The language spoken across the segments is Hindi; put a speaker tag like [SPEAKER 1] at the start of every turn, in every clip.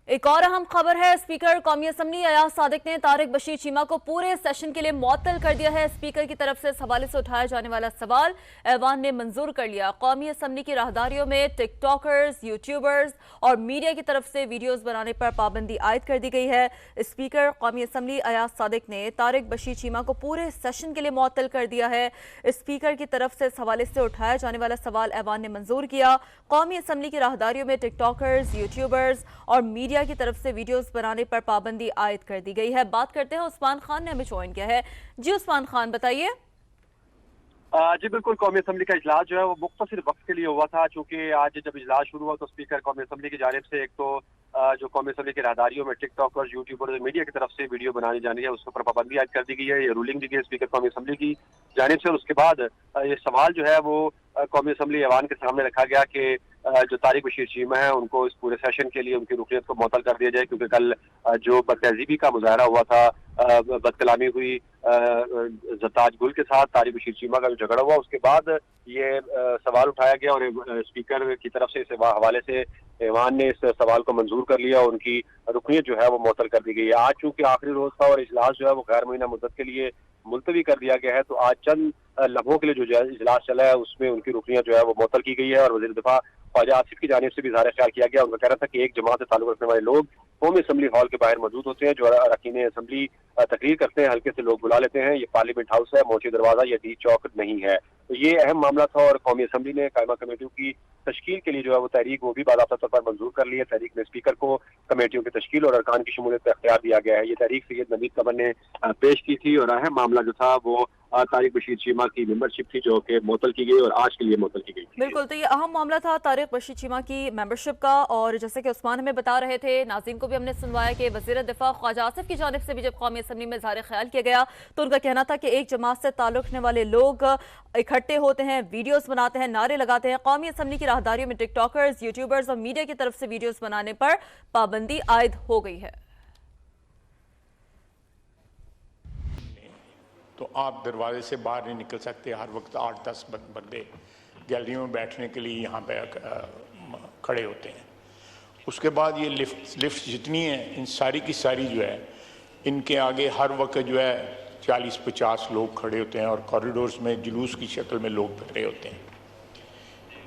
[SPEAKER 1] एक और अहम खबर है। स्पीकर कौमी असम्बली अयाज सादिक ने तारिक बशीर चीमा को पूरे सेशन के लिए मुअत्तल कर दिया है। स्पीकर की तरफ से इस हवाले से उठाया जाने वाला सवाल ऐवान ने मंजूर कर लिया। कौमी असम्बली की राहदारियों में टिकटॉकर्स, यूट्यूबर्स और मीडिया की तरफ से वीडियोज बनाने पर पाबंदी आयद कर दी गई है। स्पीकर कौमी असम्बली अयाज सादिक ने तारिक बशीर चीमा को पूरे सेशन के लिए मुअत्तल कर दिया है। स्पीकर की तरफ से इस हवाले से उठाया जाने वाला सवाल ऐवान ने मंजूर किया। कौमी असम्बली की राहदारियों में टिकटॉकर्स, यूट्यूबर्स और मीडिया की तरफ से वीडियोस बनाने पर पाबंदी आयद कर दी गई है। बात करते हैं, उस्मान खान ने हमें ज्वाइन किया है। जी उस्मान खान, बताइए।
[SPEAKER 2] जी बिल्कुल, कौमी असम्बली का इजलास जो है वो मुख्तसर वक्त के लिए हुआ था। चूंकि आज जब इजलास शुरू हुआ तो स्पीकर कौमी असम्बली की जानिब से एक तो जो कौमी असम्बली की राहदारियों में टिकटॉकर्स, यूट्यूबर्स और मीडिया की तरफ से वीडियो बनानी जानी है उसके ऊपर पाबंदी आयद कर दी गई है। ये रूलिंग दी गई है स्पीकर कौमी असम्बली की जानिब से। और उसके बाद ये सवाल जो है वो कौमी असम्बली ऐवान के सामने रखा गया कि जो तारिक बशीर चीमा है उनको इस पूरे सेशन के लिए उनकी रुकनीत को मुअत्तल कर दिया जाए, क्योंकि कल जो बदतहजीबी का मुजाहरा हुआ था, बदकलामी हुई ज़ताज गुल के साथ, तारिक बशीर चीमा का जो झगड़ा हुआ, उसके बाद ये सवाल उठाया गया और स्पीकर की तरफ से इस हवाले से ऐवान ने इस सवाल को मंजूर कर लिया और उनकी रुकनीत जो है वो मुअत्तल कर दी गई है। आज चूंकि आखिरी रोज था और इजलास जो है वो गैर मुइना मुद्दत के लिए मुलतवी कर दिया गया है, तो आज चंद लम्हों के लिए जो इजलास चला है उसमें उनकी रुकनीत जो है वो मुअत्तल की गई है। और वज़ीर दिफा ख्वाजा आसिफ की जानिब से भी इज़हार ख्याल किया गया। उनका कहना था कि एक जमात से ताल्लुक रखने वाले लोग कौमी असम्बली हॉल के बाहर मौजूद होते हैं। जो अरकान असम्बली तकरीर करते हैं, हल्के से लोग बुला लेते हैं। ये पार्लियामेंट हाउस है, मोची दरवाजा या डी चौक नहीं है। तो ये अहम मामला था और कौमी असम्बली ने कायमा कमेटियों की तश्कील के लिए जो है वो तहरीक वो भी बाज़ाब्ता तौर पर मंजूर कर ली है। तहरीक में स्पीकर को कमेटियों की तश्कील और अरकान की शमूलियत का इख्तियार दिया गया है। ये तहरीक सैयद नवीद कमर ने पेश की थी और अहम मामला जो था वो तारिक बशीर चीमा की मेंबरशिप थी जो कि मुअत्तल की गई और आज के लिए मुअत्तल की गई।
[SPEAKER 1] बिल्कुल, तो ये अहम मामला था तारिक बशीर चीमा की मेंबरशिप का। और जैसे कि उस्मान हमें बता रहे थे, नाज़रीन को भी हमने सुनवाया कि वज़ीर दिफा ख्वाजा आसिफ की जानिब से भी जब कौमी असम्बली में इज़हार ख्याल किया गया तो उनका कहना था कि एक जमात से ताल्लुक रखने वाले लोग इकट्ठे होते हैं, वीडियोस बनाते हैं, नारे लगाते हैं। कौमी असम्बली की राहदारियों में टिकटॉकर्स, यूट्यूबर्स और मीडिया की तरफ से वीडियोस बनाने पर पाबंदी आयद हो गई है।
[SPEAKER 3] तो आप दरवाजे से बाहर नहीं निकल सकते। हर वक्त 8-10 बंदे गैलरी में बैठने के लिए यहाँ पे खड़े होते हैं। उसके बाद ये लिफ्ट जितनी हैं, इन सारी की सारी जो है इनके आगे हर वक्त जो है 40-50 लोग खड़े होते हैं और कॉरिडोर्स में जुलूस की शक्ल में लोग फिर रहे होते हैं।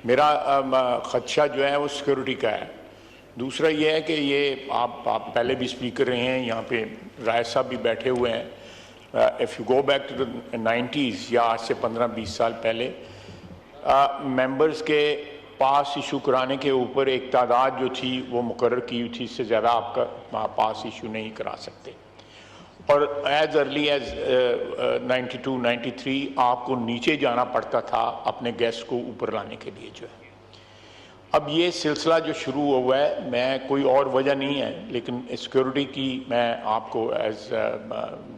[SPEAKER 3] मेरा खदशा जो है वो सिक्योरिटी का है। दूसरा ये है कि ये आप पहले भी स्पीकर रहे हैं, यहाँ पे राय साहब भी बैठे हुए हैं। If you go back to the 90s या आज से 15-20 साल पहले मेंबर्स के पास इशू कराने के ऊपर एक तादाद जो थी वो मुकर्रर की हुई थी, इससे ज़्यादा आपका पास इशू नहीं करा सकते। और एज अर्ली एज 92-93 आपको नीचे जाना पड़ता था अपने गेस्ट को ऊपर लाने के लिए जो है। अब ये सिलसिला जो शुरू हुआ है, मैं कोई और वजह नहीं है, लेकिन सिक्योरिटी की मैं आपको एज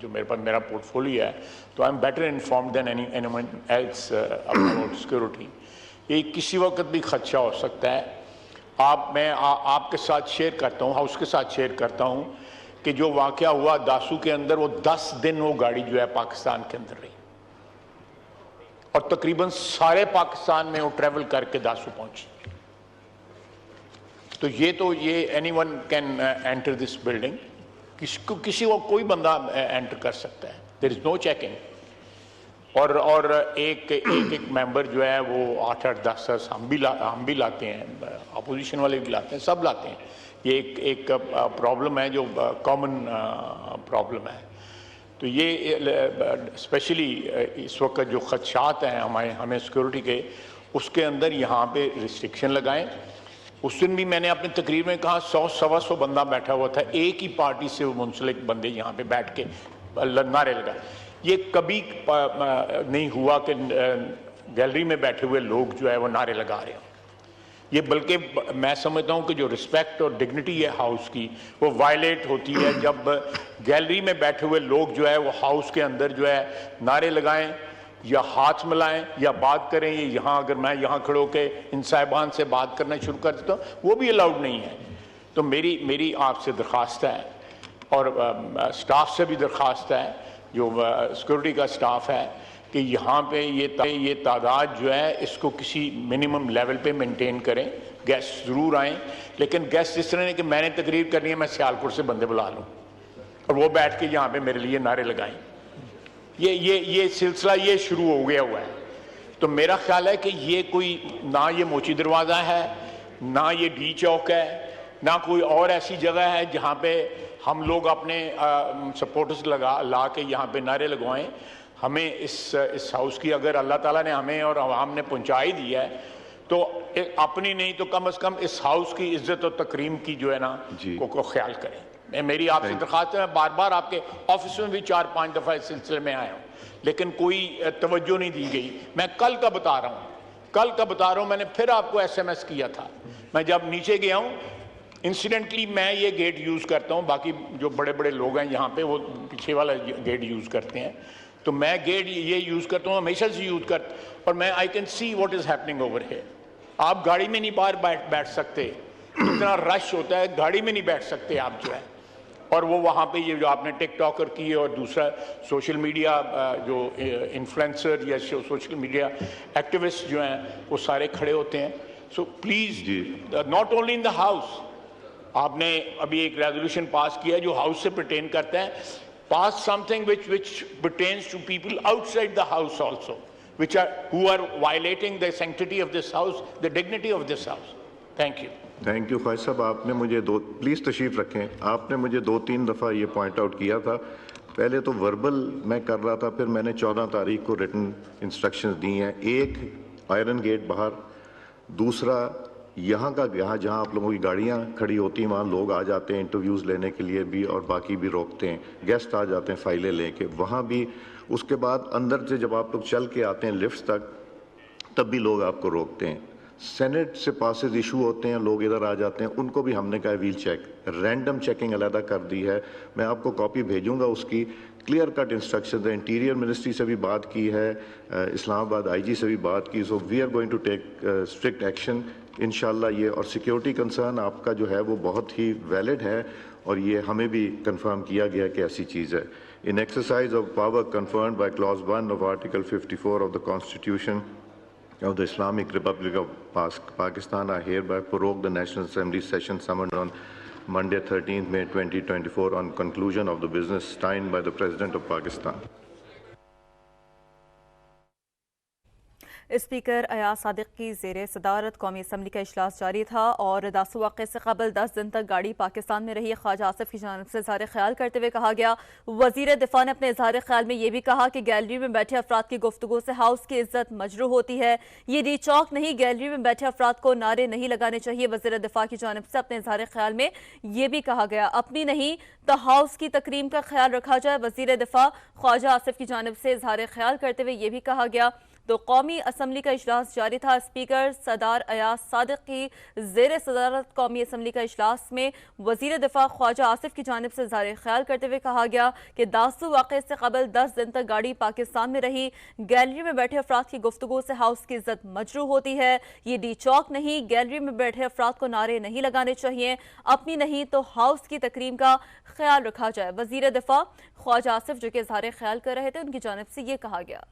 [SPEAKER 3] जो मेरे पास मेरा पोर्टफोलियो है तो I am better informed than anyone else about security. ये किसी वक्त भी खदशा हो सकता है। मैं आपके साथ शेयर करता हूँ, हाउस के साथ शेयर करता हूँ कि जो वाक़या हुआ दासू के अंदर, वो 10 दिन वो गाड़ी जो है पाकिस्तान के अंदर रही और तकरीबन सारे पाकिस्तान में वो ट्रैवल करके दासू पहुँची। तो ये anyone can enter this building, किसी को कोई बंदा एंटर कर सकता है, देयर इज नो चेकिंग। और एक मेंबर जो है वो 8-10 हम भी लाते हैं, अपोजिशन वाले भी लाते हैं, सब लाते हैं। ये एक प्रॉब्लम है जो कॉमन प्रॉब्लम है। तो ये स्पेशली इस वक्त जो खदशात हैं हमें सिक्योरिटी के, उसके अंदर यहाँ पे रिस्ट्रिक्शन लगाएं। उस दिन भी मैंने अपनी तकरीर में कहा 100-125 बंदा बैठा हुआ था, एक ही पार्टी से वो मुंसलिक बंदे यहाँ पे बैठ के नारे लगाए। ये कभी नहीं हुआ कि गैलरी में बैठे हुए लोग जो है वो नारे लगा रहे हो। ये बल्कि मैं समझता हूँ कि जो रिस्पेक्ट और डिग्निटी है हाउस की वो वायलेट होती है जब गैलरी में बैठे हुए लोग जो है वो हाउस के अंदर जो है नारे लगाएं या हाथ मिलाएं या बात करें। ये यहाँ अगर मैं यहाँ खड़ो के इन साहिबान से बात करना शुरू कर देता हूँ, वो भी अलाउड नहीं है। तो मेरी आपसे दरख्वास्त है और स्टाफ से भी दरख्वास्त है, जो सिक्योरिटी का स्टाफ है, कि यहाँ पे ये तादाद जो है इसको किसी मिनिमम लेवल पे मेंटेन करें गेस्ट ज़रूर आएँ, लेकिन गेस्ट इस तरह नहीं कि मैंने तकरीर करनी है, मैं सियालपुर से बंदे बुला लूँ और वो बैठ के यहाँ पे मेरे लिए नारे लगाएं। ये सिलसिला ये शुरू हो गया हुआ है। तो मेरा ख्याल है कि ये कोई ना ये मोची दरवाज़ा है, ना ये डी चौक है, ना कोई और ऐसी जगह है जहाँ पे हम लोग अपने सपोर्टर्स ला के यहाँ पे नारे लगवाएं। हमें इस हाउस की अगर अल्लाह ताला ने हमें और आवाम ने पहुँचा ही दिया है तो अपनी नहीं तो कम से कम इस हाउस की इज्जत और तकरीम की जो है ना को ख्याल करें। मेरी आपसे दरख्वास्त है, मैं बार बार आपके ऑफिस में भी 4-5 दफ़ा इस सिलसिले में आया हूँ, लेकिन कोई तवज्जो नहीं दी गई। मैं कल का बता रहा हूँ, मैंने फिर आपको SMS किया था। मैं जब नीचे गया हूँ, इंसिडेंटली मैं ये गेट यूज़ करता हूँ, बाकी जो बड़े बड़े लोग हैं यहाँ पे वो पीछे वाला गेट यूज़ करते हैं, तो मैं गेट ये यूज़ करता हूँ, हमेशा से यूज़ करता, और मैं I can see what is happening over here. आप गाड़ी में नहीं बाहर बैठ सकते, इतना रश होता है, गाड़ी में नहीं बैठ सकते आप जो है। और वो वहाँ पे ये जो आपने टिकटॉकर की और दूसरा सोशल मीडिया जो इन्फ्लुएंसर या सोशल मीडिया एक्टिविस्ट जो हैं वो सारे खड़े होते हैं। So please not only in the house, आपने अभी एक रेजोल्यूशन पास किया जो हाउस से परटेन करता है, पास something which pertains to people outside the house also, who are violating the sanctity of this house, the dignity of this house. Thank you.
[SPEAKER 4] Thank you Khawaja साहब, आपने मुझे प्लीज़ तशरीफ़ रखें, आपने मुझे 2-3 दफ़ा ये पॉइंट आउट किया था। पहले तो वर्बल मैं कर रहा था, फिर मैंने 14 तारीख को रिटन इंस्ट्रक्शंस दी हैं। एक आयरन गेट बाहर, दूसरा यहाँ जहाँ आप लोगों की गाड़ियाँ खड़ी होती हैं वहाँ लोग आ जाते हैं इंटरव्यूज़ लेने के लिए भी, और बाकी भी रोकते हैं, गेस्ट आ जाते हैं फ़ाइलें लेके, वहाँ भी। उसके बाद अंदर से जब आप लोग चल के आते हैं लिफ्ट तक, तब भी लोग आपको रोकते हैं। सेनेट से पासेस इशू होते हैं, लोग इधर आ जाते हैं, उनको भी हमने कहा व्हील चेक, रैंडम चेकिंग अलहदा कर दी है। मैं आपको कॉपी भेजूंगा उसकी, क्लियर कट इंस्ट्रक्शन है। इंटीरियर मिनिस्ट्री से भी बात की है, इस्लामाबाद IG से भी बात की। So we are going to take strict action इंशाल्लाह। ये और सिक्योरिटी कंसर्न आपका जो है वो बहुत ही वैलिड है, और ये हमें भी कंफर्म किया गया कि ऐसी चीज़ है। In exercise of power confirmed by clause 1 of article 54 of the Constitution of the Islamic Republic of Pakistan, I hereby prorogue the National Assembly session summoned on Monday 13th May 2024 on conclusion of the business signed by the President of Pakistan.
[SPEAKER 1] Speaker Ayaz Sadiq की ज़ेरे सदारत कौमी असम्बली का इजलास जारी था और दासू वाक़े से कबल 10 दिन तक गाड़ी पाकिस्तान में रही। ख्वाजा आसिफ की जानिब से इज़हार ख्याल करते हुए कहा गया, वज़ीर दिफा ने अपने इज़हार ख्याल में यह भी कहा कि गैलरी में बैठे अफराद की गुफ्तगू से हाउस की इज्जत मजरूह होती है। ये डी चौक नहीं, गैलरी में बैठे अफराद को नारे नहीं लगाने चाहिए। वज़ीर दिफा की जानिब से अपने इज़हार ख्याल में यह भी कहा गया, अपनी नहीं तो हाउस की तकरीम का ख्याल रखा जाए। वज़ीर दिफा ख्वाजा आसिफ की जानिब से इज़हार ख्याल करते हुए यह भी कहा गया। तो कौमी असम्बली का इजलास जारी था। स्पीकर सदार अयाज सादिक की ज़ेर सदारत कौमी असम्बली का इजलास में वज़ीर दिफा ख्वाजा आसिफ की जानिब से इज़हार ख्याल करते हुए कहा गया कि दासू वाक़े से कबल 10 दिन तक गाड़ी पाकिस्तान में रही। गैलरी में बैठे अफराद की गुफ्तगू से हाउस की इज्जत मजरूह होती है। ये डी चौक नहीं, गैलरी में बैठे अफराद को नारे नहीं लगाने चाहिए। अपनी नहीं तो हाउस की तकरीम का ख्याल रखा जाए। वज़ीर दिफा ख्वाजा आसिफ जो कि इज़हार ख्याल कर रहे थे, उनकी जानिब से ये कहा गया।